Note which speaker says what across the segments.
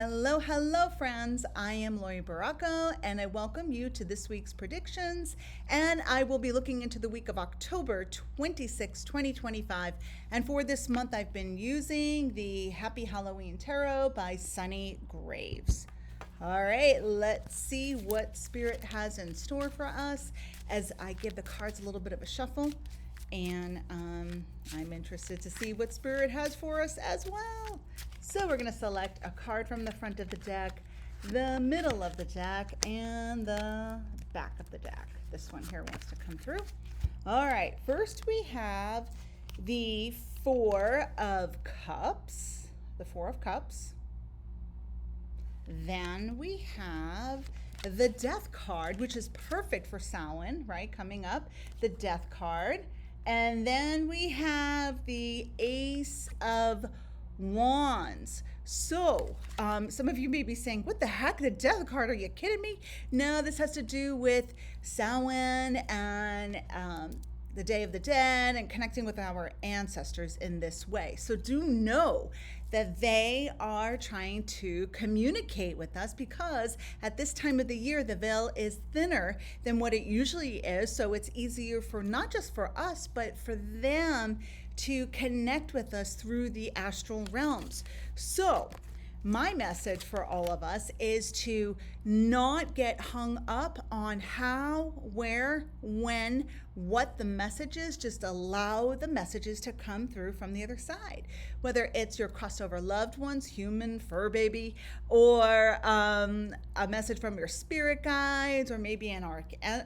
Speaker 1: Hello, friends. I am Laurie Barraco, and I welcome you to this week's predictions. And I will be looking into the week of October 26, 2025. And for this month, I've been using the Happy Halloween Tarot by Soni Graves. All right, let's see what Spirit has in store for us as I give the cards a little bit of a shuffle. And I'm interested to see what Spirit has for us as well. So we're going to select a card from the front of the deck, the middle of the deck, and the back of the deck. This one here wants to come through. All right, first we have the Four of Cups. The Four of Cups. Then we have the Death card, which is perfect for Samhain, right? Coming up, the Death card. And then we have the Ace of Wands. So, some of you may be saying, what the heck, the Death card, are you kidding me? No, this has to do with Samhain and the Day of the Dead and connecting with our ancestors in this way. So do know that they are trying to communicate with us because at this time of the year, the veil is thinner than what it usually is. So it's easier for not just for us, but for them to connect with us through the astral realms. So my message for all of us is to not get hung up on how, where, when, what the message is. Just allow the messages to come through from the other side. Whether it's your crossover loved ones, human, fur baby, or a message from your spirit guides, or maybe an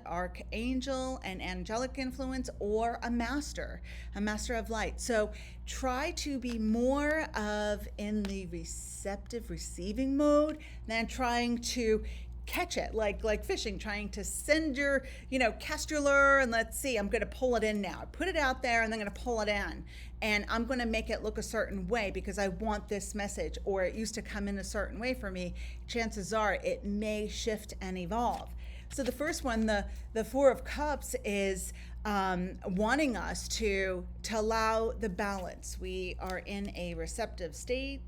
Speaker 1: archangel, an angelic influence, or a master of light. So try to be more of in the receptive receiving mode than trying to catch it like fishing, trying to send your cast your lure and let's see, I'm going to pull it in now. I put it out there and I'm going to pull it in and I'm going to make it look a certain way because I want this message, or it used to come in a certain way for me. Chances are it may shift and evolve. So the first one, the Four of Cups, is wanting us to allow the balance. We are in a receptive state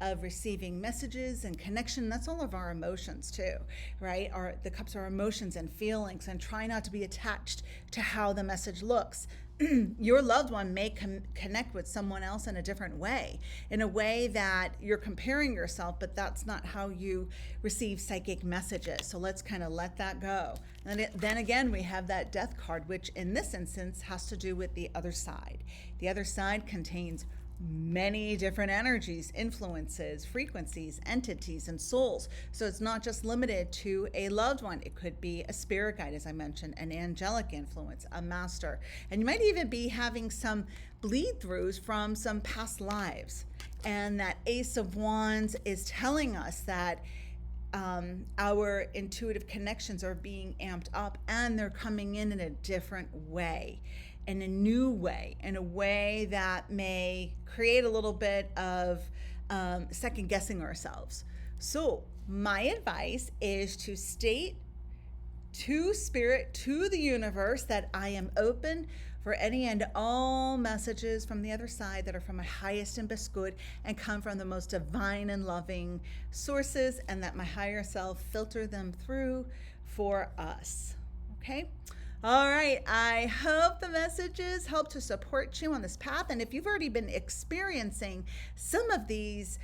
Speaker 1: of receiving messages and connection. That's all of our emotions too, right? The cups are emotions and feelings, and try not to be attached to how the message looks. Your loved one may connect with someone else in a different way, in a way that you're comparing yourself, but that's not how you receive psychic messages. So let's kind of let that go. And then again, we have that Death card, which in this instance has to do with the other side. The other side contains many different energies, influences, frequencies, entities, and souls. So it's not just limited to a loved one. It could be a spirit guide, as I mentioned, an angelic influence, a master. And you might even be having some bleed throughs from some past lives. And that Ace of Wands is telling us that our intuitive connections are being amped up, and they're coming in a different way, in a new way, in a way that may create a little bit of second guessing ourselves. So my advice is to state to Spirit, to the universe, that I am open for any and all messages from the other side that are from my highest and best good and come from the most divine and loving sources, and that my higher self filter them through for us. Okay? All right, I hope the messages help to support you on this path. And if you've already been experiencing some of these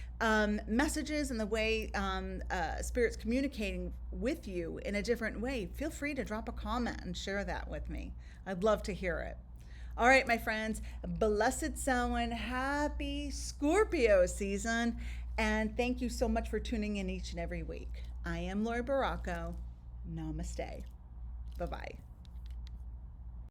Speaker 1: messages and the way Spirit's communicating with you in a different way, feel free to drop a comment and share that with me. I'd love to hear it. All right, my friends, blessed Samhain, happy Scorpio season, and thank you so much for tuning in each and every week. I am Laurie Barraco. Namaste. Bye-bye.